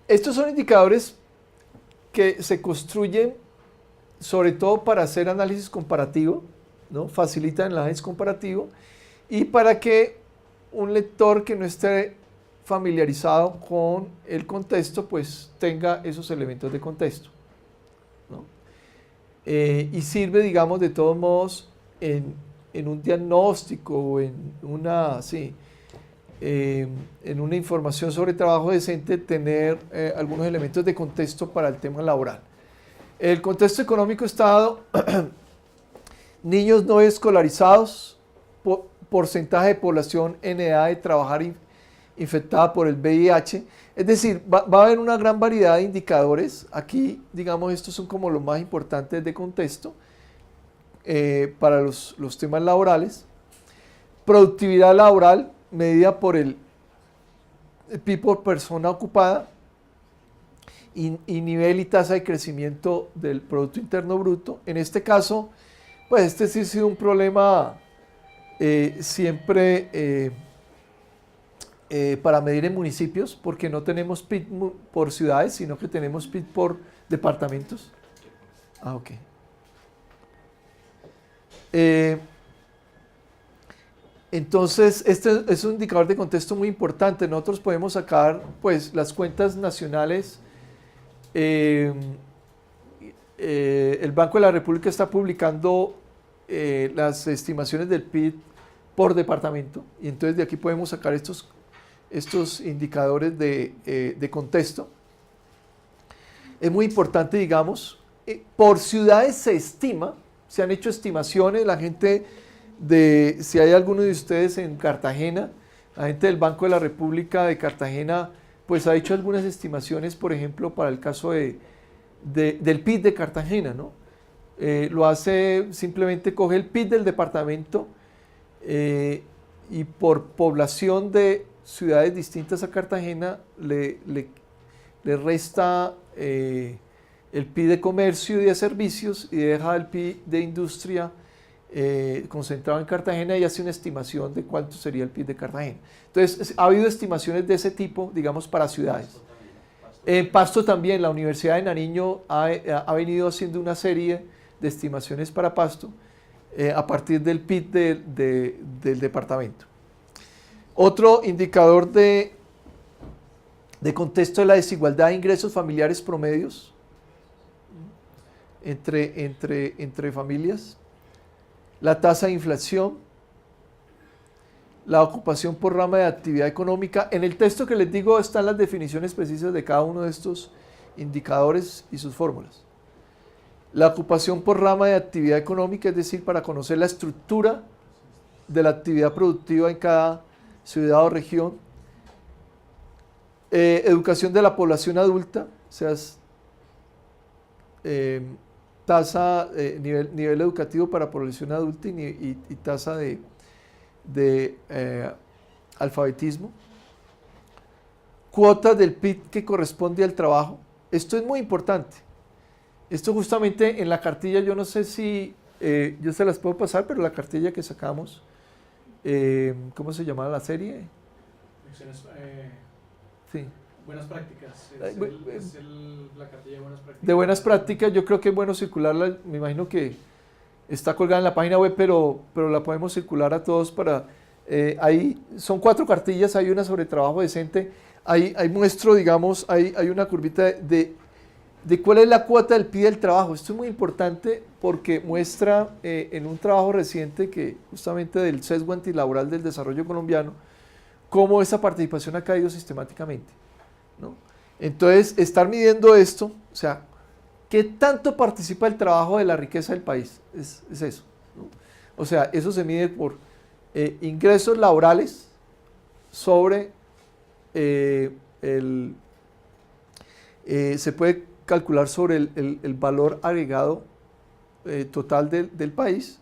Estos son indicadores que se construyen sobre todo para hacer análisis comparativo, ¿no? Facilitan el análisis comparativo y para que un lector que no esté familiarizado con el contexto, pues tenga esos elementos de contexto, ¿no? Y sirve, digamos, de todos modos en un diagnóstico o en una, sí, en una información sobre trabajo decente, tener algunos elementos de contexto para el tema laboral. El contexto económico está dado, niños no escolarizados, porcentaje de población en edad de trabajar infectada por el VIH, es decir, va a haber una gran variedad de indicadores. Aquí, digamos, estos son como los más importantes de contexto para los temas laborales. Productividad laboral medida por el PIB por persona ocupada y nivel y tasa de crecimiento del Producto Interno Bruto. En este caso, pues este sí ha sido un problema siempre para medir en municipios, porque no tenemos PIB por ciudades, sino que tenemos PIB por departamentos. Ah, ok. Entonces, este es un indicador de contexto muy importante. Nosotros podemos sacar, pues, las cuentas nacionales. El Banco de la República está publicando las estimaciones del PIB por departamento, y entonces de aquí podemos sacar estos indicadores de contexto. Es muy importante, digamos, por ciudades se estima, se han hecho estimaciones, la gente si hay alguno de ustedes en Cartagena, la gente del Banco de la República de Cartagena, pues ha hecho algunas estimaciones, por ejemplo, para el caso del PIB de Cartagena, ¿no? Lo hace, simplemente coge el PIB del departamento y por población de ciudades distintas a Cartagena le resta el PIB de comercio y de servicios y deja el PIB de industria concentrado en Cartagena y hace una estimación de cuánto sería el PIB de Cartagena. Entonces, ha habido estimaciones de ese tipo, digamos, para ciudades. En Pasto también, la Universidad de Nariño ha venido haciendo una serie de estimaciones para Pasto a partir del PIB del departamento. Otro indicador de contexto es la desigualdad de ingresos familiares promedios entre familias, la tasa de inflación, la ocupación por rama de actividad económica. En el texto que les digo están las definiciones precisas de cada uno de estos indicadores y sus fórmulas. La ocupación por rama de actividad económica, es decir, para conocer la estructura de la actividad productiva en cada ciudad o región. Educación de la población adulta, o sea, nivel educativo para población adulta y tasa de alfabetismo. Cuotas del PIB que corresponde al trabajo. Esto es muy importante. Esto justamente en la cartilla, yo no sé si yo se las puedo pasar, pero la cartilla que sacamos, ¿cómo se llamaba la serie? Sí. Buenas prácticas. La cartilla de buenas prácticas. De buenas prácticas, yo creo que es bueno circularla. Me imagino que está colgada en la página web, pero la podemos circular a todos para... ahí son 4 cartillas, hay una sobre trabajo decente. Ahí muestro, digamos, hay una curvita de cuál es la cuota del PIB del trabajo. Esto es muy importante porque muestra en un trabajo reciente que justamente del sesgo antilaboral del desarrollo colombiano, cómo esa participación ha caído sistemáticamente, ¿no? Entonces, estar midiendo esto, o sea, ¿qué tanto participa el trabajo de la riqueza del país? Es eso, ¿no? O sea, eso se mide por ingresos laborales sobre se puede calcular sobre el valor agregado total del país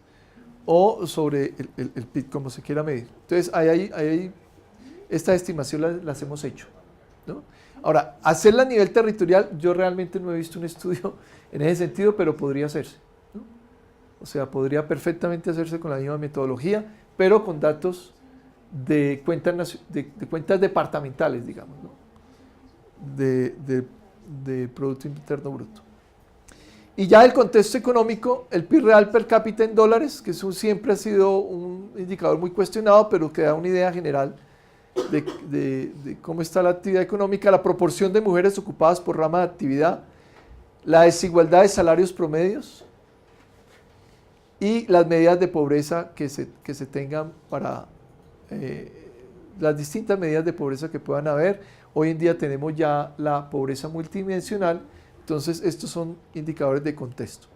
o sobre el PIB, como se quiera medir. Entonces, ahí estas estimaciones las hemos hecho, ¿no? Ahora, hacerla a nivel territorial, yo realmente no he visto un estudio en ese sentido, pero podría hacerse, ¿no? O sea, podría perfectamente hacerse con la misma metodología, pero con datos de cuentas departamentales, digamos, ¿no? de Producto Interno Bruto. Y ya el contexto económico, el PIB real per cápita en dólares, que eso siempre ha sido un indicador muy cuestionado, pero que da una idea general de cómo está la actividad económica, la proporción de mujeres ocupadas por rama de actividad, la desigualdad de salarios promedios y las medidas de pobreza que se tengan para las distintas medidas de pobreza que puedan haber. Hoy en día tenemos ya la pobreza multidimensional. Entonces, estos son indicadores de contexto.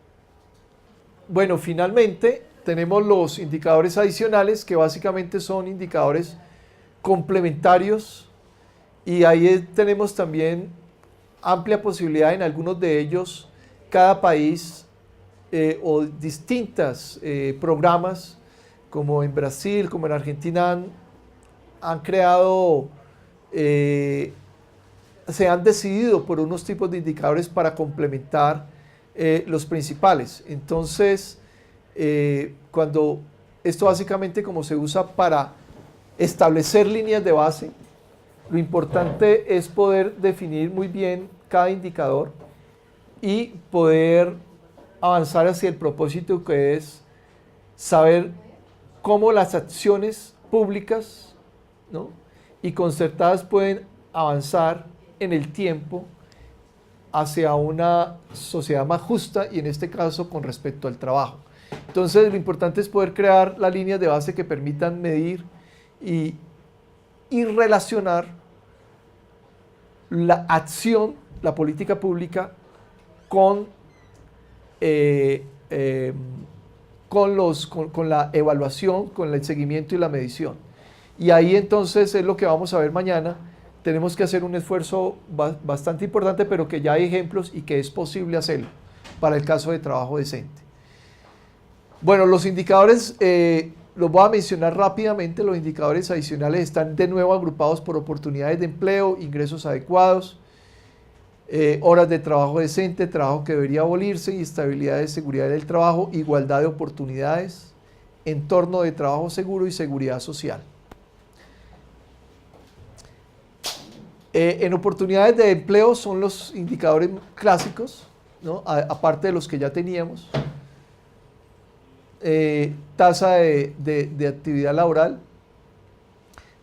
Bueno, finalmente tenemos los indicadores adicionales, que básicamente son indicadores complementarios, y ahí tenemos también amplia posibilidad en algunos de ellos. Cada país o distintas programas, como en Brasil, como en Argentina, han creado se han decidido por unos tipos de indicadores para complementar los principales. Entonces, cuando esto básicamente como se usa para establecer líneas de base, lo importante es poder definir muy bien cada indicador y poder avanzar hacia el propósito, que es saber cómo las acciones públicas, ¿no?, y concertadas pueden avanzar en el tiempo hacia una sociedad más justa, y en este caso con respecto al trabajo. Entonces, lo importante es poder crear las líneas de base que permitan medir y relacionar la acción, la política pública con la evaluación, con el seguimiento y la medición. Y ahí entonces es lo que vamos a ver mañana. Tenemos que hacer un esfuerzo bastante importante, pero que ya hay ejemplos y que es posible hacerlo para el caso de trabajo decente. Bueno, los indicadores, los voy a mencionar rápidamente. Los indicadores adicionales están de nuevo agrupados por oportunidades de empleo, ingresos adecuados, horas de trabajo decente, trabajo que debería abolirse, estabilidad de seguridad del trabajo, igualdad de oportunidades, entorno de trabajo seguro y seguridad social. En oportunidades de empleo son los indicadores clásicos, ¿no?, aparte de los que ya teníamos. Tasa de actividad laboral,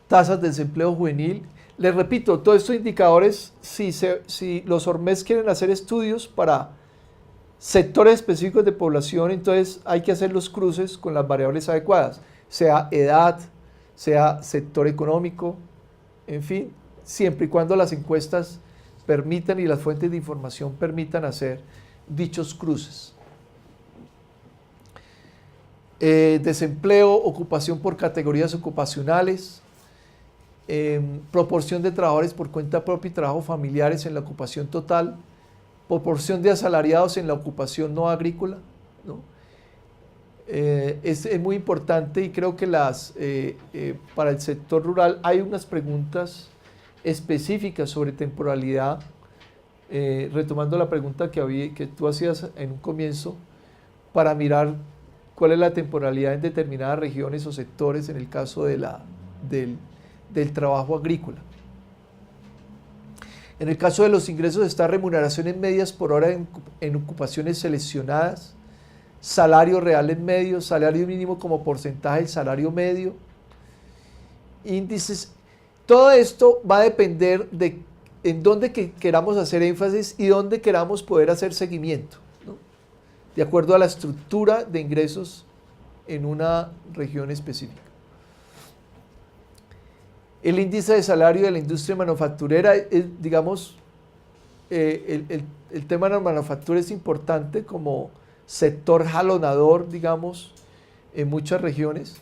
tasas de desempleo juvenil. Les repito, todos estos indicadores, si los ORMES quieren hacer estudios para sectores específicos de población, entonces hay que hacer los cruces con las variables adecuadas, sea edad, sea sector económico, en fin, siempre y cuando las encuestas permitan y las fuentes de información permitan hacer dichos cruces. Desempleo, ocupación por categorías ocupacionales, proporción de trabajadores por cuenta propia y trabajo familiares en la ocupación total, proporción de asalariados en la ocupación no agrícola, ¿no? Es muy importante, y creo que para el sector rural hay unas preguntas específicas sobre temporalidad, retomando la pregunta que tú hacías en un comienzo, para mirar cuál es la temporalidad en determinadas regiones o sectores en el caso del trabajo agrícola. En el caso de los ingresos está remuneraciones medias por hora en ocupaciones seleccionadas, salario real en medio, salario mínimo como porcentaje del salario medio, índices. Todo esto va a depender de en dónde queramos hacer énfasis y dónde queramos poder hacer seguimiento, ¿no?, de acuerdo a la estructura de ingresos en una región específica. El índice de salario de la industria manufacturera, digamos, el tema de la manufactura es importante como sector jalonador, digamos, en muchas regiones.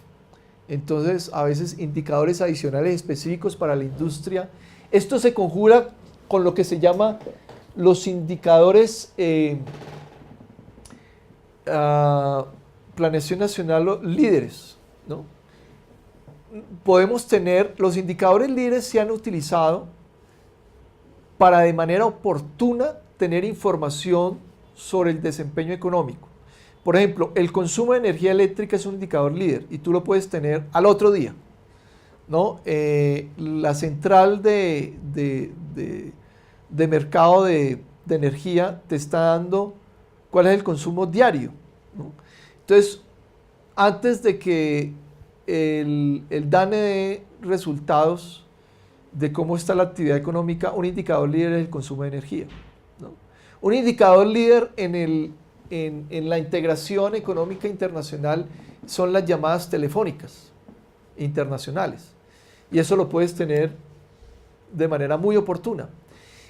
Entonces, a veces indicadores adicionales específicos para la industria. Esto se conjura con lo que se llama los indicadores Planeación Nacional líderes, ¿no? Podemos tener, los indicadores líderes se han utilizado para de manera oportuna tener información sobre el desempeño económico. Por ejemplo, el consumo de energía eléctrica es un indicador líder y tú lo puedes tener al otro día, ¿no? La central de de mercado de energía te está dando cuál es el consumo diario, ¿no? Entonces, antes de que el DANE dé resultados de cómo está la actividad económica, un indicador líder es el consumo de energía, ¿no? Un indicador líder en la integración económica internacional son las llamadas telefónicas internacionales. Y eso lo puedes tener de manera muy oportuna.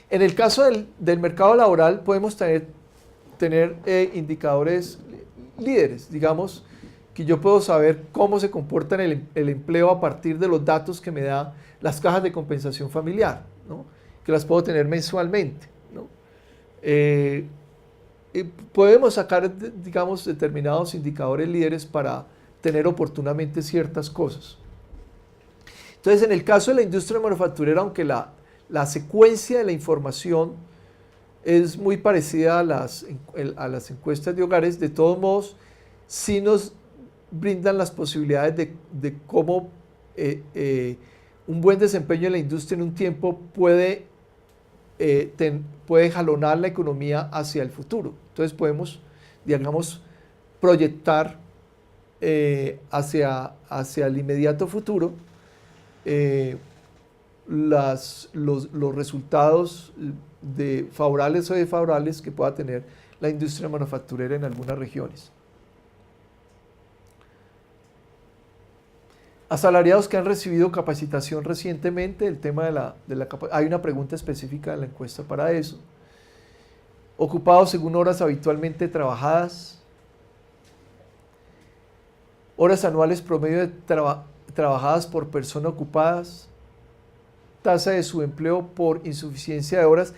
En el caso del mercado laboral podemos tener indicadores líderes, digamos, que yo puedo saber cómo se comporta el empleo a partir de los datos que me da las cajas de compensación familiar, ¿no? Que las puedo tener mensualmente, ¿no? Podemos sacar, digamos, determinados indicadores líderes para tener oportunamente ciertas cosas. Entonces, en el caso de la industria manufacturera, aunque la secuencia de la información es muy parecida a las encuestas de hogares, de todos modos, sí nos brindan las posibilidades de cómo un buen desempeño en la industria en un tiempo puede jalonar la economía hacia el futuro. Entonces podemos, digamos, proyectar hacia el inmediato futuro los resultados favorables o desfavorables que pueda tener la industria manufacturera en algunas regiones. Asalariados que han recibido capacitación recientemente, el tema hay una pregunta específica en la encuesta para eso. Ocupados según horas habitualmente trabajadas. Horas anuales promedio de trabajadas por persona ocupadas. Tasa de subempleo por insuficiencia de horas.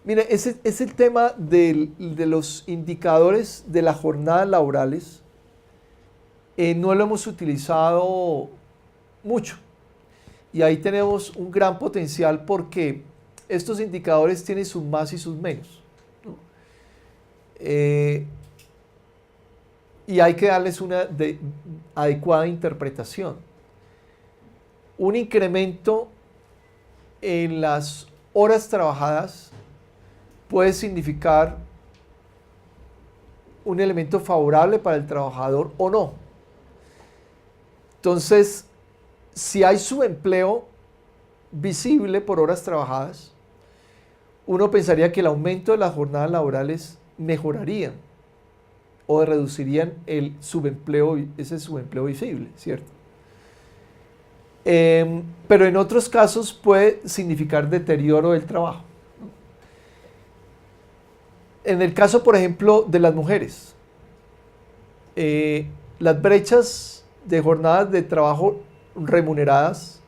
Mire, ese es el tema de los indicadores de las jornadas laborales. No lo hemos utilizado mucho. Y ahí tenemos un gran potencial porque estos indicadores tienen sus más y sus menos, ¿no? Y hay que darles una adecuada interpretación. Un incremento en las horas trabajadas puede significar un elemento favorable para el trabajador o no. Entonces, si hay subempleo visible por horas trabajadas, uno pensaría que el aumento de las jornadas laborales mejorarían o reducirían ese subempleo visible, ¿cierto? Pero en otros casos puede significar deterioro del trabajo. En el caso, por ejemplo, de las mujeres, las brechas de jornadas de trabajo remuneradas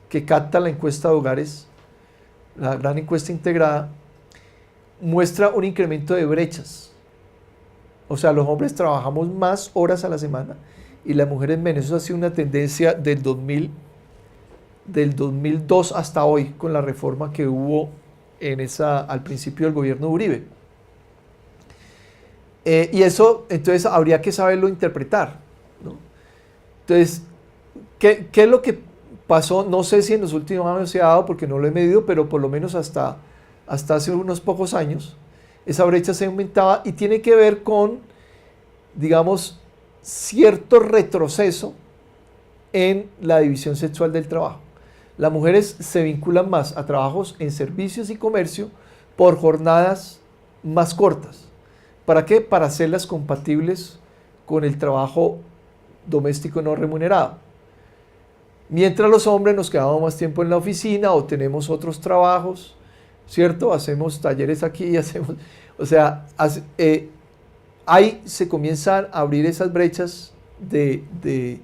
que capta la encuesta de hogares, la gran encuesta integrada, muestra un incremento de brechas. O sea, los hombres trabajamos más horas a la semana y las mujeres menos. Eso ha sido una tendencia del 2002 hasta hoy, con la reforma que hubo al principio del gobierno de Uribe. Y eso, entonces, habría que saberlo interpretar, ¿no? Entonces, ¿qué es lo que pasó? No sé si en los últimos años se ha dado porque no lo he medido, pero por lo menos hasta hace unos pocos años, esa brecha se aumentaba y tiene que ver con, digamos, cierto retroceso en la división sexual del trabajo. Las mujeres se vinculan más a trabajos en servicios y comercio por jornadas más cortas. ¿Para qué? Para hacerlas compatibles con el trabajo doméstico no remunerado. Mientras los hombres nos quedamos más tiempo en la oficina o tenemos otros trabajos, ¿cierto? Hacemos talleres aquí, o sea, ahí se comienzan a abrir esas brechas de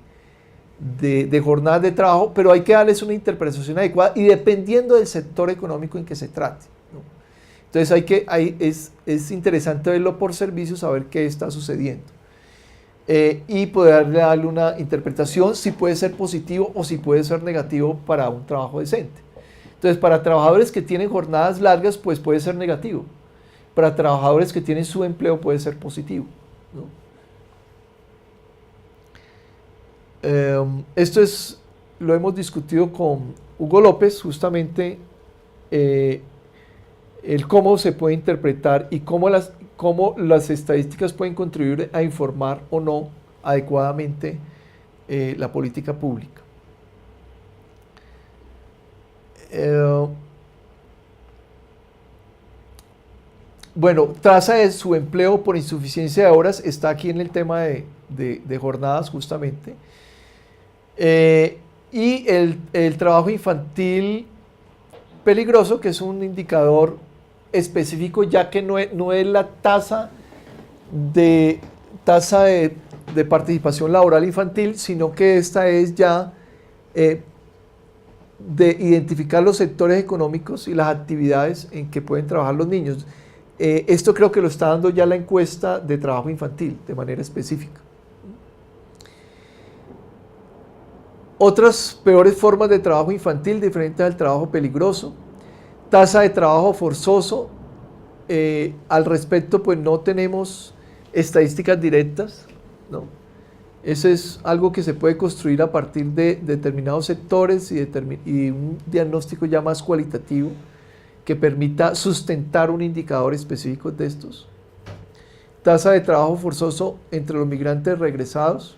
jornadas de trabajo, pero hay que darles una interpretación adecuada y dependiendo del sector económico en que se trate, ¿no? Entonces es interesante verlo por servicios, saber qué está sucediendo. Y poder darle una interpretación si puede ser positivo o si puede ser negativo para un trabajo decente. Entonces, para trabajadores que tienen jornadas largas, pues puede ser negativo. Para trabajadores que tienen subempleo, puede ser positivo, ¿no? Esto lo hemos discutido con Hugo López, justamente el cómo se puede interpretar y cómo las estadísticas pueden contribuir a informar o no adecuadamente la política pública. Bueno, tasa de subempleo por insuficiencia de horas está aquí en el tema de jornadas justamente. Y el trabajo infantil peligroso, que es un indicador específico, ya que no es la tasa de participación laboral infantil, sino que esta es ya de identificar los sectores económicos y las actividades en que pueden trabajar los niños. Esto creo que lo está dando ya la encuesta de trabajo infantil de manera específica. Otras peores formas de trabajo infantil diferentes al trabajo peligroso. Tasa de trabajo forzoso. Al respecto, pues no tenemos estadísticas directas, ¿no? Eso es algo que se puede construir a partir de determinados sectores y un diagnóstico ya más cualitativo que permita sustentar un indicador específico de estos. Tasa de trabajo forzoso entre los migrantes regresados.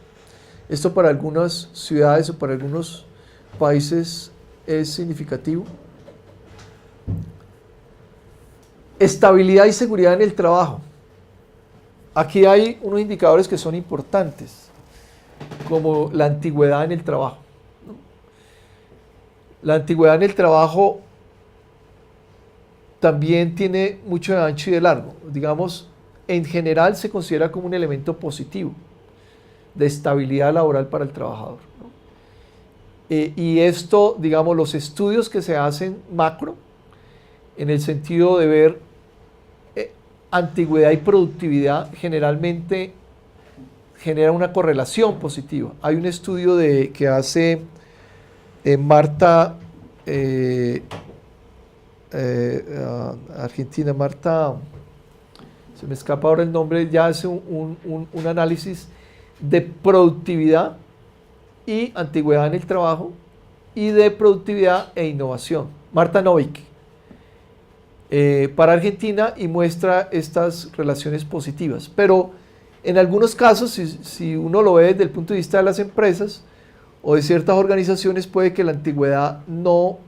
Esto para algunas ciudades o para algunos países es significativo. Estabilidad y seguridad en el trabajo. Aquí hay unos indicadores que son importantes, como la antigüedad en el trabajo, ¿no? La antigüedad en el trabajo también tiene mucho de ancho y de largo. Digamos, en general se considera como un elemento positivo de estabilidad laboral para el trabajador, ¿no? Y esto, digamos, los estudios que se hacen macro, en el sentido de ver antigüedad y productividad, generalmente genera una correlación positiva. Hay un estudio que hace Marta, Argentina, Marta, se me escapa ahora el nombre, ya hace un análisis de productividad y antigüedad en el trabajo y de productividad e innovación. Marta Novik, para Argentina, y muestra estas relaciones positivas. Pero en algunos casos, si uno lo ve desde el punto de vista de las empresas o de ciertas organizaciones, puede que la antigüedad no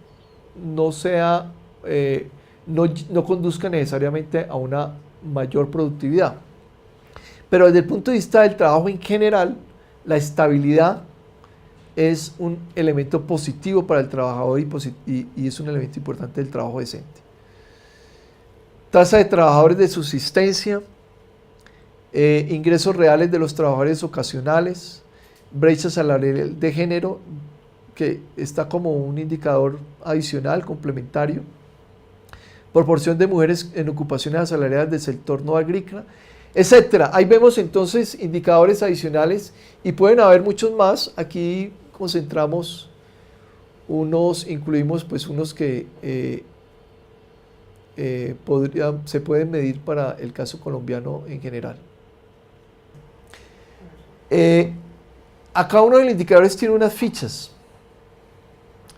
conduzca necesariamente a una mayor productividad. Pero desde el punto de vista del trabajo en general, la estabilidad es un elemento positivo para el trabajador y es un elemento importante del trabajo decente. Tasa de trabajadores de subsistencia, ingresos reales de los trabajadores ocasionales, brecha salarial de género, que está como un indicador adicional, complementario, proporción de mujeres en ocupaciones asalariadas del sector no agrícola, etcétera. Ahí vemos entonces indicadores adicionales y pueden haber muchos más. Aquí concentramos incluimos pues unos que se pueden medir para el caso colombiano en general. Acá uno de los indicadores tiene unas fichas.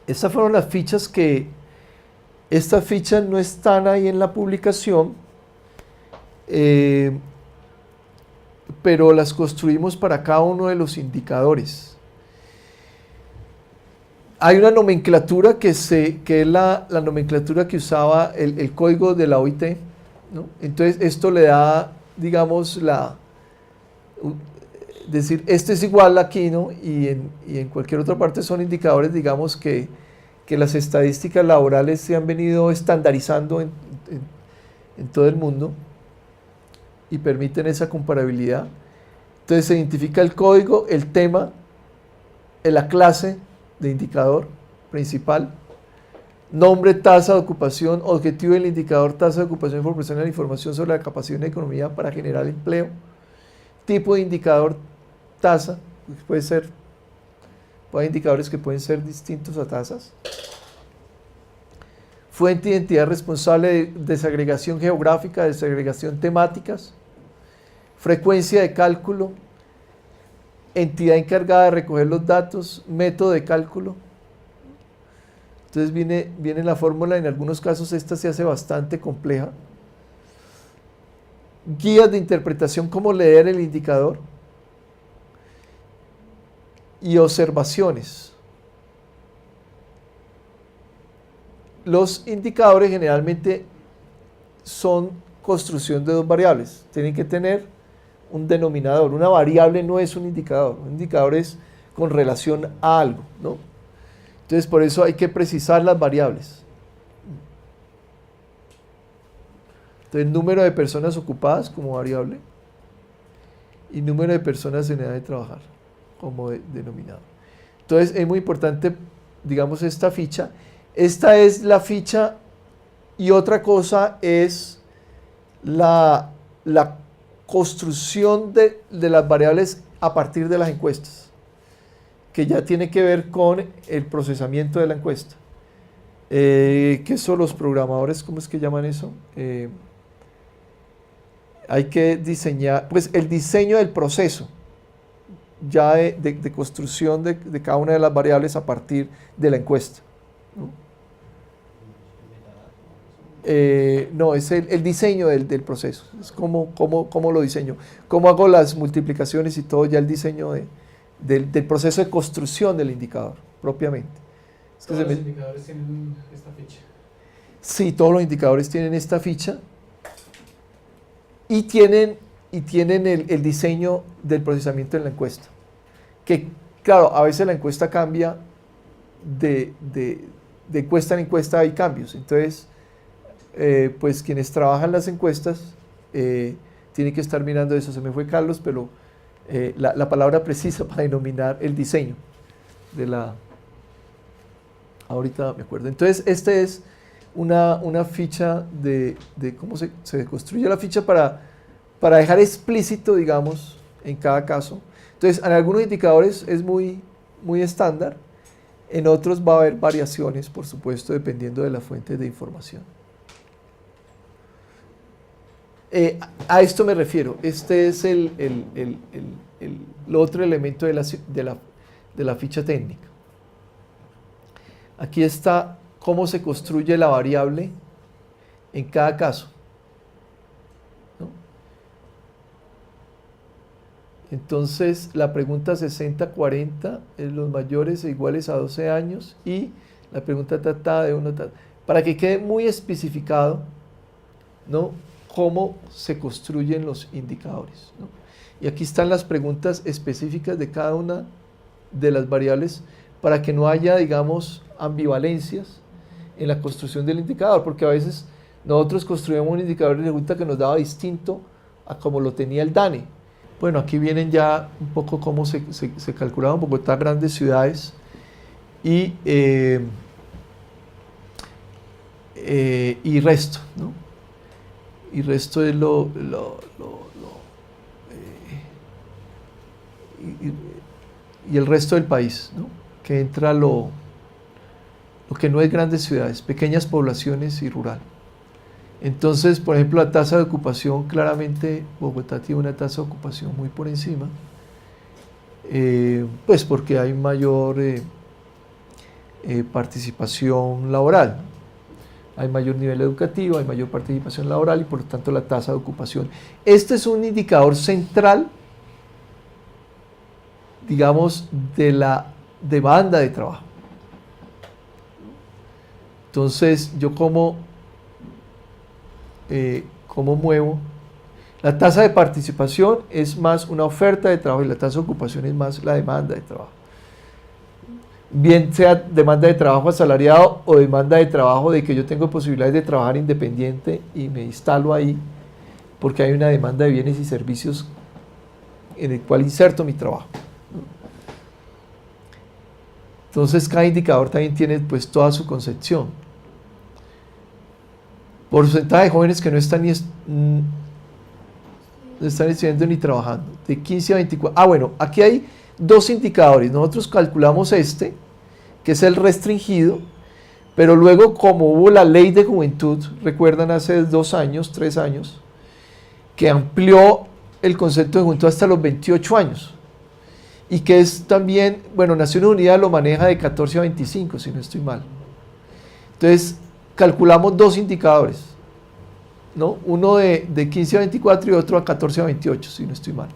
Estas fueron las fichas estas fichas no están ahí en la publicación, pero las construimos para cada uno de los indicadores. Hay una nomenclatura que es la nomenclatura que usaba el código de la OIT, ¿no? Entonces esto le da, digamos, decir, este es igual aquí, ¿no? Y en cualquier otra parte son indicadores, digamos, que las estadísticas laborales se han venido estandarizando en todo el mundo y permiten esa comparabilidad. Entonces se identifica el código, el tema, la clase de indicador principal, nombre, tasa de ocupación, objetivo del indicador, tasa de ocupación, proporciona la información sobre la capacidad de la economía para generar empleo, tipo de indicador, tasa, puede haber indicadores que pueden ser distintos a tasas, fuente de identidad responsable de desagregación geográfica, desagregación temáticas, frecuencia de cálculo, entidad encargada de recoger los datos, método de cálculo. Entonces viene la fórmula, en algunos casos esta se hace bastante compleja. Guías de interpretación, cómo leer el indicador. Y observaciones. Los indicadores generalmente son construcción de dos variables. Tienen que tener un denominador. Una variable no es un indicador. Un indicador es con relación a algo, ¿no? Entonces, por eso hay que precisar las variables. Entonces, número de personas ocupadas como variable y número de personas en edad de trabajar como denominador. Entonces, es muy importante, digamos, esta ficha. Esta es la ficha y otra cosa es la construcción de las variables a partir de las encuestas, que ya tiene que ver con el procesamiento de la encuesta. ¿Qué son los programadores? ¿Cómo es que llaman eso? Hay que diseñar, pues el diseño del proceso, ya de construcción de cada una de las variables a partir de la encuesta, ¿no? No, es el diseño del proceso, es cómo lo diseño, cómo hago las multiplicaciones y todo, ya el diseño del proceso de construcción del indicador, propiamente. ¿Todos los indicadores tienen esta ficha? Sí, todos los indicadores tienen esta ficha y tienen el diseño del procesamiento en la encuesta. Que, claro, a veces la encuesta cambia, de encuesta en encuesta hay cambios, entonces pues quienes trabajan las encuestas tienen que estar mirando eso. Se me fue Carlos, pero la palabra precisa para denominar el diseño de la... Ahorita me acuerdo. Entonces, esta es una ficha de cómo se construye la ficha para dejar explícito, digamos, en cada caso. Entonces, en algunos indicadores es muy estándar, en otros va a haber variaciones, por supuesto, dependiendo de la fuente de información. A esto me refiero. Este es el otro elemento de la ficha técnica. Aquí está cómo se construye la variable en cada caso, ¿no? Entonces, la pregunta 60-40 es los mayores e iguales a 12 años y la pregunta tratada de uno, para que quede muy especificado, ¿no?, cómo se construyen los indicadores, ¿no? Y aquí están las preguntas específicas de cada una de las variables para que no haya, digamos, ambivalencias en la construcción del indicador, porque a veces nosotros construimos un indicador y resulta que nos daba distinto a como lo tenía el DANE. Bueno, aquí vienen ya un poco cómo se calculaban Bogotá, grandes ciudades, y resto, ¿no? Y resto es y el resto del país, ¿no?, que entra lo que no es grandes ciudades, pequeñas poblaciones y rural. Entonces, por ejemplo, la tasa de ocupación, claramente Bogotá tiene una tasa de ocupación muy por encima, pues porque hay mayor participación laboral, hay mayor nivel educativo, hay mayor participación laboral y por lo tanto la tasa de ocupación. Este es un indicador central, digamos, de la demanda de trabajo. Entonces, yo cómo muevo. La tasa de participación es más una oferta de trabajo y la tasa de ocupación es más la demanda de trabajo. Bien sea demanda de trabajo asalariado o demanda de trabajo de que yo tengo posibilidades de trabajar independiente y me instalo ahí porque hay una demanda de bienes y servicios en el cual inserto mi trabajo. Entonces cada indicador también tiene pues toda su concepción. Porcentaje de jóvenes que no están estudiando ni trabajando, de 15 a 24. Bueno, aquí hay dos indicadores. Nosotros calculamos este, que es el restringido, pero luego como hubo la ley de juventud, recuerdan hace 2 años, 3 años, que amplió el concepto de juventud hasta los 28 años, y que es también, bueno, Naciones Unidas lo maneja de 14 a 25, si no estoy mal. Entonces, calculamos dos indicadores, ¿no? Uno de 15 a 24 y otro a 14 a 28, si no estoy mal.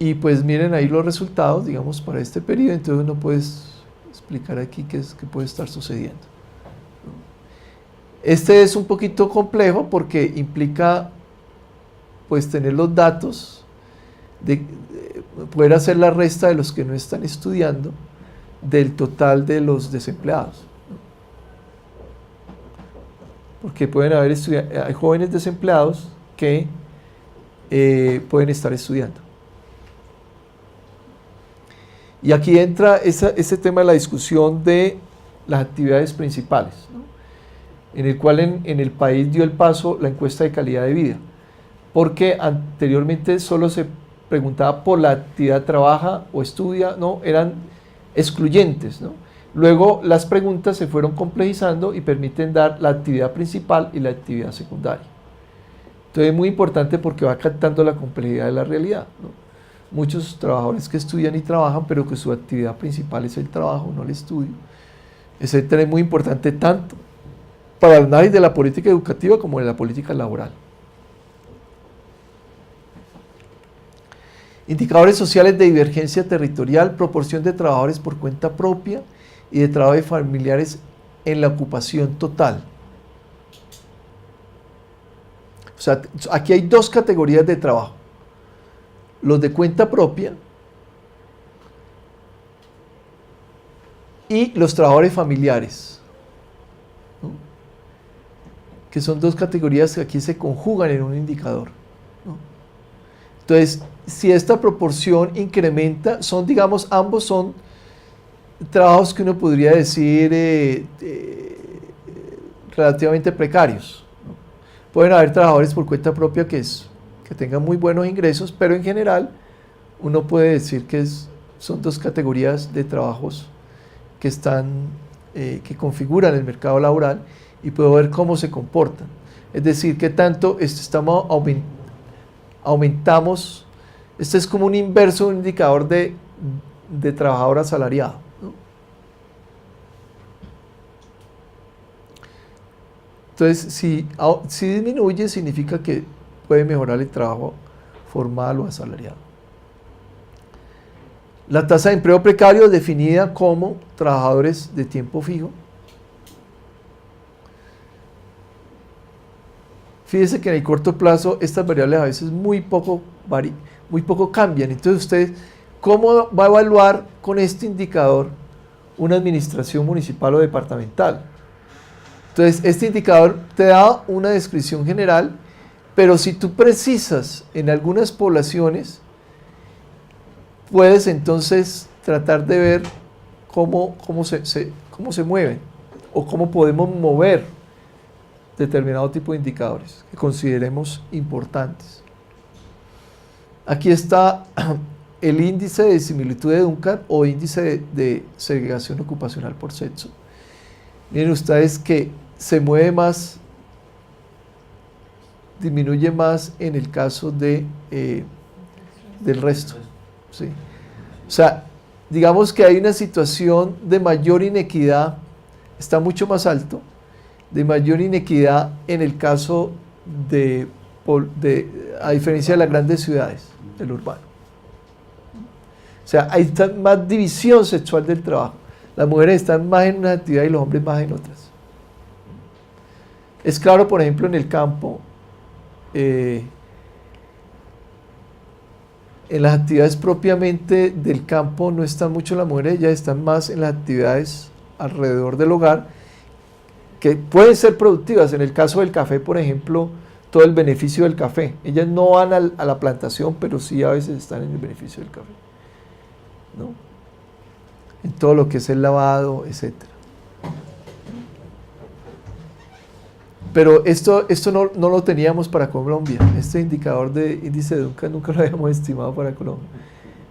Y pues miren ahí los resultados, digamos, para este periodo. Entonces uno puede explicar aquí qué puede estar sucediendo. Este es un poquito complejo porque implica pues tener los datos, de poder hacer la resta de los que no están estudiando del total de los desempleados. Porque pueden haber hay jóvenes desempleados que pueden estar estudiando. Y aquí entra ese tema de la discusión de las actividades principales, ¿no? En el cual en el país dio el paso la encuesta de calidad de vida, porque anteriormente solo se preguntaba por la actividad trabaja o estudia, ¿no? Eran excluyentes, ¿no? Luego las preguntas se fueron complejizando y permiten dar la actividad principal y la actividad secundaria. Entonces es muy importante porque va captando la complejidad de la realidad, ¿no? Muchos trabajadores que estudian y trabajan, pero que su actividad principal es el trabajo, no el estudio. Ese tema es muy importante tanto para el análisis de la política educativa como de la política laboral. Indicadores sociales de divergencia territorial, proporción de trabajadores por cuenta propia y de trabajadores familiares en la ocupación total. O sea, aquí hay dos categorías de trabajo. Los de cuenta propia y los trabajadores familiares, ¿no? Que son dos categorías que aquí se conjugan en un indicador, ¿no? Entonces, si esta proporción incrementa, digamos, ambos son trabajos que uno podría decir relativamente precarios, ¿no? Pueden haber trabajadores por cuenta propia que tengan muy buenos ingresos, pero en general uno puede decir que son dos categorías de trabajos que que configuran el mercado laboral y puedo ver cómo se comportan. Es decir, qué tanto aumentamos, este es como un inverso, un indicador de trabajador asalariado, ¿no? Entonces, si disminuye, significa que puede mejorar el trabajo formal o asalariado. La tasa de empleo precario es definida como trabajadores de tiempo fijo. Fíjese que en el corto plazo estas variables a veces muy poco cambian. Entonces usted, ¿cómo va a evaluar con este indicador una administración municipal o departamental? Entonces este indicador te da una descripción general, pero si tú precisas en algunas poblaciones, puedes entonces tratar de ver cómo se mueven o cómo podemos mover determinado tipo de indicadores que consideremos importantes. Aquí está el índice de similitud de Duncan o índice de segregación ocupacional por sexo. Miren ustedes que se mueve más, disminuye más en el caso del resto, ¿sí? O sea, digamos que hay una situación de mayor inequidad, está mucho más alto, de mayor inequidad en el caso a diferencia de las grandes ciudades, del urbano. O sea, hay más división sexual del trabajo. Las mujeres están más en una actividad y los hombres más en otras. Es claro, por ejemplo, en el campo, en las actividades propiamente del campo no están mucho las mujeres, ellas están más en las actividades alrededor del hogar, que pueden ser productivas. En el caso del café, por ejemplo, todo el beneficio del café. Ellas no van a la plantación, pero sí a veces están en el beneficio del café, ¿no? En todo lo que es el lavado, etc. Pero esto no lo teníamos para Colombia. Este indicador de índice de Duncan nunca lo habíamos estimado para Colombia.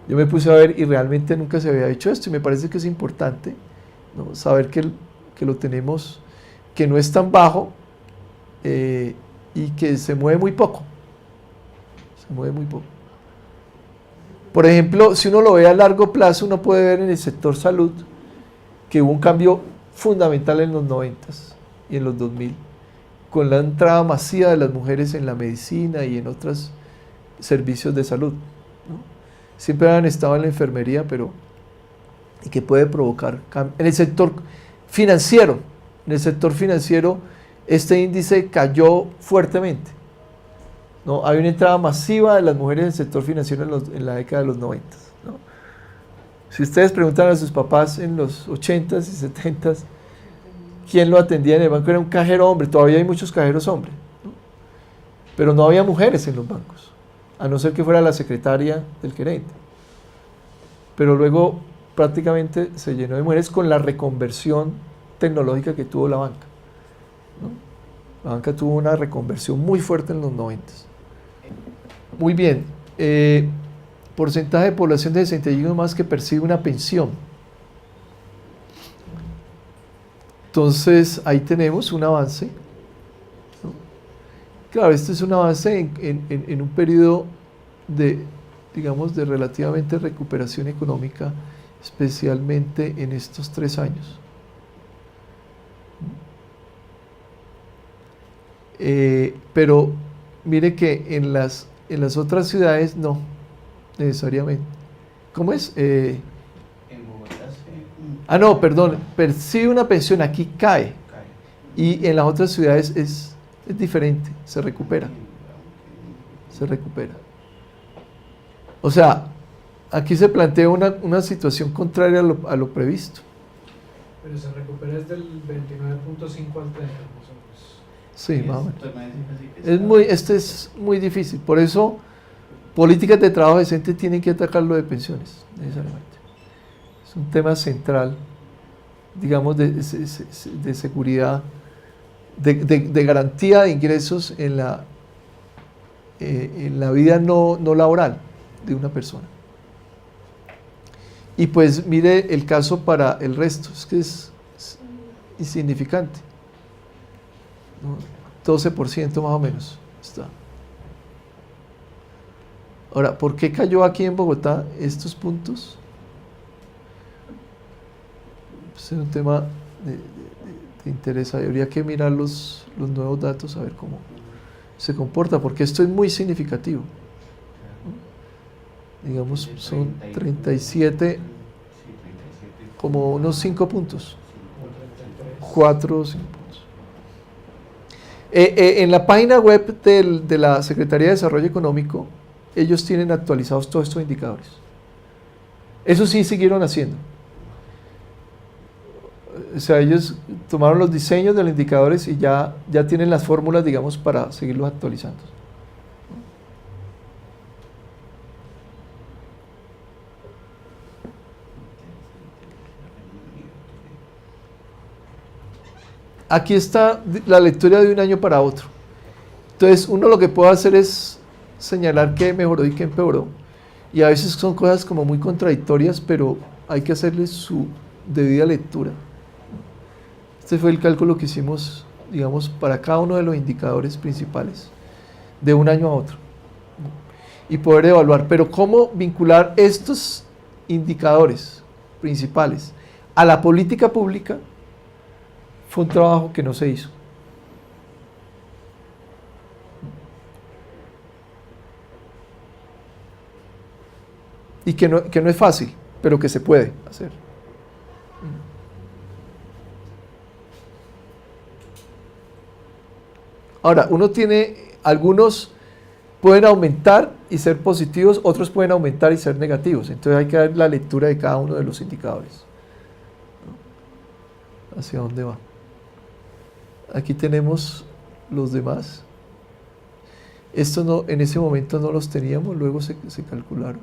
Yo me puse a ver y realmente nunca se había hecho esto, y me parece que es importante, ¿no? Saber que lo tenemos, que no es tan bajo y que se mueve muy poco. Se mueve muy poco. Por ejemplo, si uno lo ve a largo plazo, uno puede ver en el sector salud que hubo un cambio fundamental en los 90s y en los 2000, con la entrada masiva de las mujeres en la medicina y en otros servicios de salud, ¿no? Siempre han estado en la enfermería, pero y que puede provocar en el sector financiero. En el sector financiero este índice cayó fuertemente, ¿no? Hay una entrada masiva de las mujeres en el sector financiero en la década de los 90, ¿no? Si ustedes preguntan a sus papás en los 80s y 70s quién lo atendía en el banco, era un cajero hombre. Todavía hay muchos cajeros hombres, ¿no? Pero no había mujeres en los bancos, a no ser que fuera la secretaria del gerente. Pero luego prácticamente se llenó de mujeres con la reconversión tecnológica que tuvo la banca, ¿no? La banca tuvo una reconversión muy fuerte en los 90s. Muy bien, porcentaje de población de 61 más que percibe una pensión. Entonces ahí tenemos un avance, ¿no? Claro, este es un avance en un periodo de, digamos, de relativamente recuperación económica, especialmente en estos 3 años. Pero mire que en las otras ciudades no necesariamente. ¿Cómo es? En Bogotá No, perdón, percibe una pensión, aquí cae. Y en las otras ciudades es diferente, se recupera. Se recupera. O sea, aquí se plantea una situación contraria a lo previsto. Pero se recupera desde el 29.5 al 30, más o menos. Sí, más o menos. Este es muy difícil. Por eso, políticas de trabajo decente tienen que atacar lo de pensiones, necesariamente. Es un tema central, digamos, de seguridad, de garantía de ingresos en la vida no laboral de una persona. Y pues mire el caso para el resto, es que es insignificante, ¿no? 12% más o menos está. Ahora, ¿por qué cayó aquí en Bogotá estos puntos? Pues es un tema de interés, habría que mirar los nuevos datos a ver cómo se comporta, porque esto es muy significativo, ¿no? Digamos, son 37, como unos 5 puntos, 4 o 5 puntos. En la página web de la Secretaría de Desarrollo Económico, ellos tienen actualizados todos estos indicadores. Eso sí siguieron haciendo. O sea, ellos tomaron los diseños de los indicadores y ya tienen las fórmulas, digamos, para seguirlos actualizando. Aquí está la lectura de un año para otro. Entonces, uno lo que puede hacer es señalar qué mejoró y qué empeoró. Y a veces son cosas como muy contradictorias, pero hay que hacerles su debida lectura. Este fue el cálculo que hicimos, digamos, para cada uno de los indicadores principales, de un año a otro. Y poder evaluar. Pero ¿cómo vincular estos indicadores principales a la política pública? Fue un trabajo que no se hizo. Y que no es fácil, pero que se puede hacer. Ahora, algunos pueden aumentar y ser positivos, otros pueden aumentar y ser negativos. Entonces hay que dar la lectura de cada uno de los indicadores. ¿Hacia dónde va? Aquí tenemos los demás. Estos no, en ese momento no los teníamos, luego se calcularon.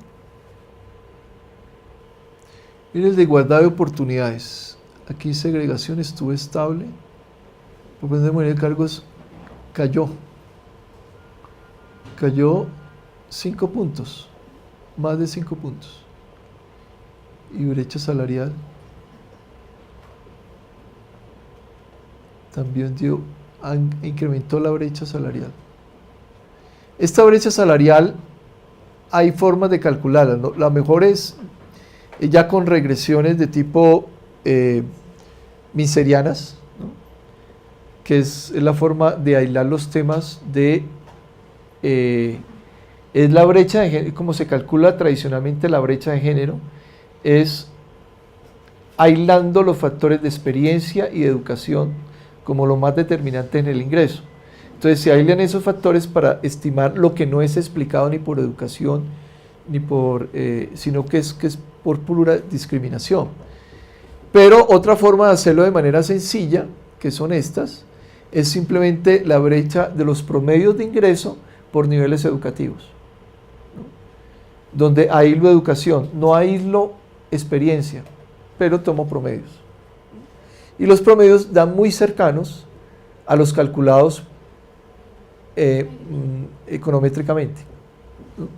Miren el de igualdad de oportunidades. Aquí segregación estuvo estable. Proporción de mujeres de cargos cayó. Cayó 5 puntos, más de 5 puntos. Y brecha salarial también incrementó la brecha salarial. Esta brecha salarial hay formas de calcularla, ¿no? La mejor es ya con regresiones de tipo minserianas, ¿no? Que es la forma de aislar los temas de... es la brecha de género, como se calcula tradicionalmente la brecha de género, es aislando los factores de experiencia y de educación como lo más determinante en el ingreso. Entonces se aíslan esos factores para estimar lo que no es explicado ni por educación, ni por, sino que es por pura discriminación. Pero otra forma de hacerlo de manera sencilla, que son estas, es simplemente la brecha de los promedios de ingreso por niveles educativos, ¿no? Donde aíslo educación, no aíslo experiencia, pero tomo promedios. Y los promedios dan muy cercanos a los calculados econométricamente, ¿no?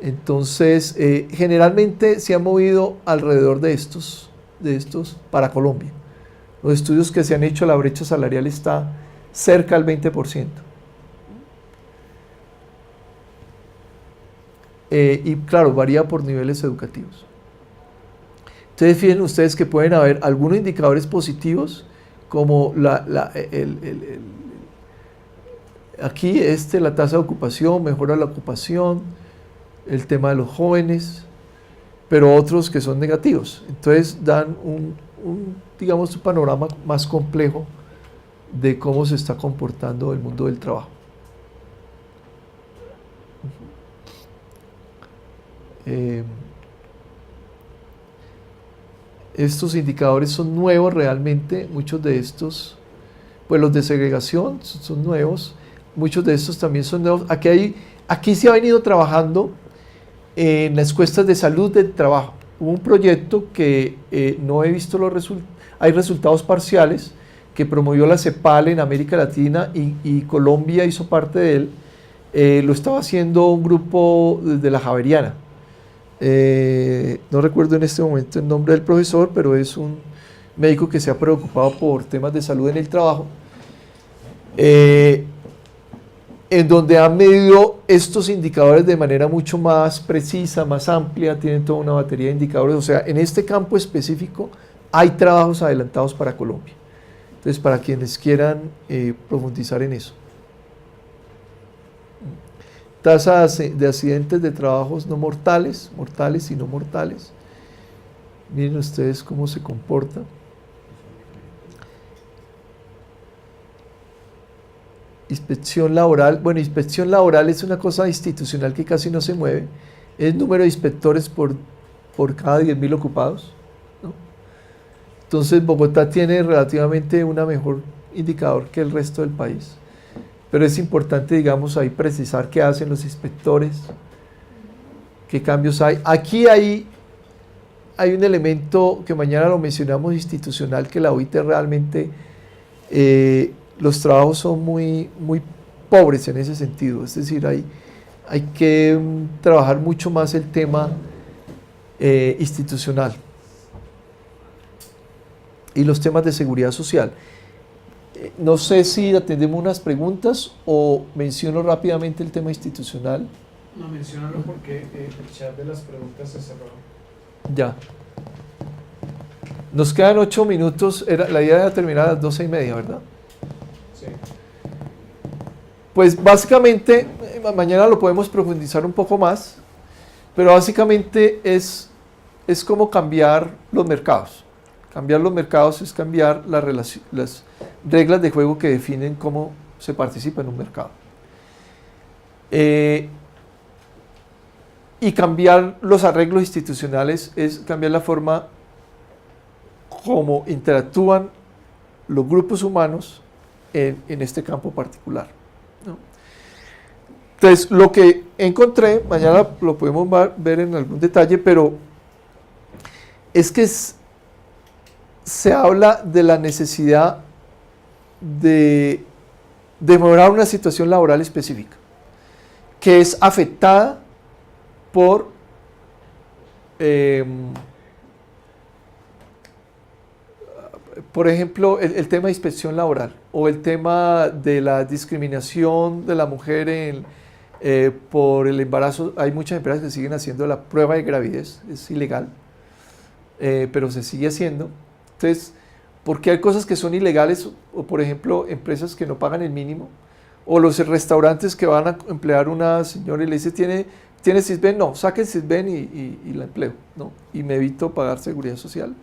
Entonces, generalmente se ha movido alrededor de estos para Colombia. Los estudios que se han hecho, la brecha salarial está cerca del 20%. Y claro, varía por niveles educativos. Entonces, fíjense ustedes que pueden haber algunos indicadores positivos, como aquí la tasa de ocupación, mejora la ocupación, el tema de los jóvenes, pero otros que son negativos. Entonces dan digamos, un panorama más complejo de cómo se está comportando el mundo del trabajo. Estos indicadores son nuevos realmente, muchos de estos, pues los de segregación son nuevos, muchos de estos también son nuevos. Aquí se ha venido trabajando en las encuestas de salud del trabajo. Hubo un proyecto que no he visto los resultados, hay resultados parciales, que promovió la CEPAL en América Latina y Colombia hizo parte de él. Lo estaba haciendo un grupo de la Javeriana. No recuerdo en este momento el nombre del profesor, pero es un médico que se ha preocupado por temas de salud en el trabajo, en donde han medido estos indicadores de manera mucho más precisa, más amplia, tienen toda una batería de indicadores. O sea, en este campo específico hay trabajos adelantados para Colombia. Entonces, para quienes quieran profundizar en eso. Tasa de accidentes de trabajos no mortales, mortales y no mortales. Miren ustedes cómo se comporta. Inspección laboral. Bueno, inspección laboral es una cosa institucional que casi no se mueve. Es número de inspectores por cada 10.000 ocupados, ¿no? Entonces, Bogotá tiene relativamente una mejor indicador que el resto del país. Pero es importante, digamos, ahí precisar qué hacen los inspectores, qué cambios hay. Aquí hay un elemento que mañana lo mencionamos institucional, que la OIT realmente, los trabajos son muy, muy pobres en ese sentido. Es decir, hay que trabajar mucho más el tema institucional y los temas de seguridad social. No sé si atendemos unas preguntas o menciono rápidamente el tema institucional. No, menciónalo porque el chat de las preguntas se cerró. Ya. Nos quedan 8 minutos. La idea era terminar a las 12:30, ¿verdad? Sí. Pues básicamente, mañana lo podemos profundizar un poco más, pero básicamente es como cambiar los mercados. Cambiar los mercados es cambiar las reglas de juego que definen cómo se participa en un mercado. Y cambiar los arreglos institucionales es cambiar la forma como interactúan los grupos humanos en este campo particular, ¿no? Entonces, lo que encontré, mañana lo podemos ver en algún detalle, pero es que se habla de la necesidad de mejorar una situación laboral específica, que es afectada por ejemplo, el tema de inspección laboral o el tema de la discriminación de la mujer Por el embarazo, hay muchas empresas que siguen haciendo la prueba de gravidez, es ilegal, pero se sigue haciendo. Entonces, porque hay cosas que son ilegales, o por ejemplo, empresas que no pagan el mínimo, o los restaurantes que van a emplear una señora y le dice, ¿tiene Sisbén? No, saque el Sisbén y la empleo, ¿no? Y me evito pagar seguridad social.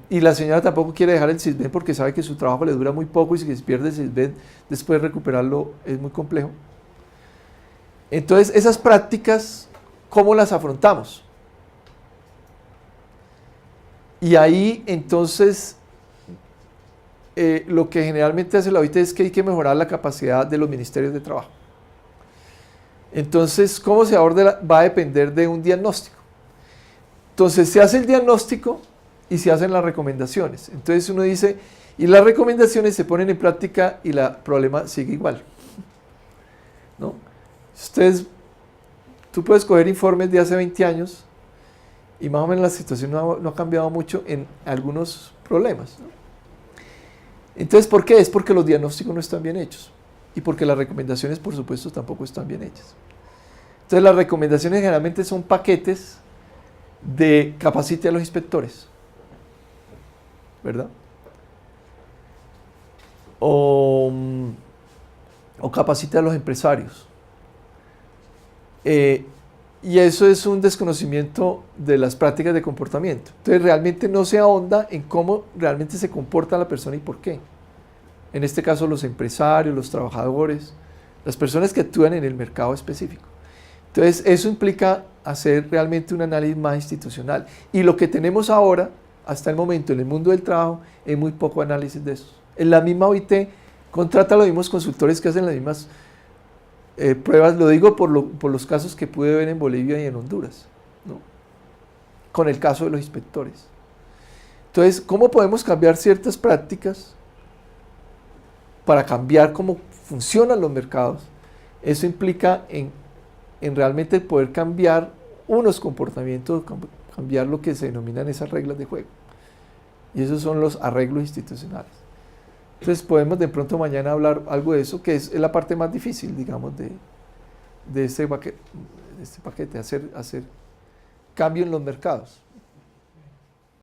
Y la señora tampoco quiere dejar el Sisbén porque sabe que su trabajo le dura muy poco y si se pierde el Sisbén, después recuperarlo es muy complejo. Entonces, esas prácticas, ¿cómo las afrontamos? Y ahí, entonces, lo que generalmente hace la OIT es que hay que mejorar la capacidad de los ministerios de trabajo. Entonces, ¿cómo se aborda? Va a depender de un diagnóstico. Entonces, se hace el diagnóstico y se hacen las recomendaciones. Entonces uno dice, y las recomendaciones se ponen en práctica y el problema sigue igual, ¿no? Tú puedes coger informes de hace 20 años y más o menos la situación no ha cambiado mucho en algunos problemas, ¿no? Entonces, ¿por qué? Es porque los diagnósticos no están bien hechos y porque las recomendaciones, por supuesto, tampoco están bien hechas. Entonces, las recomendaciones generalmente son paquetes de capacite a los inspectores, ¿verdad? O capacite a los empresarios. Y eso es un desconocimiento de las prácticas de comportamiento. Entonces realmente no se ahonda en cómo realmente se comporta la persona y por qué. En este caso los empresarios, los trabajadores, las personas que actúan en el mercado específico. Entonces eso implica hacer realmente un análisis más institucional. Y lo que tenemos ahora, hasta el momento, en el mundo del trabajo, es muy poco análisis de eso. En la misma OIT contrata a los mismos consultores que hacen las mismas pruebas, lo digo por los casos que pude ver en Bolivia y en Honduras, ¿no? Con el caso de los inspectores. Entonces, ¿cómo podemos cambiar ciertas prácticas para cambiar cómo funcionan los mercados? Eso implica en realmente poder cambiar unos comportamientos, cambiar lo que se denominan esas reglas de juego. Y esos son los arreglos institucionales. Entonces podemos de pronto mañana hablar algo de eso, que es la parte más difícil, digamos, de este paquete, hacer cambio en los mercados.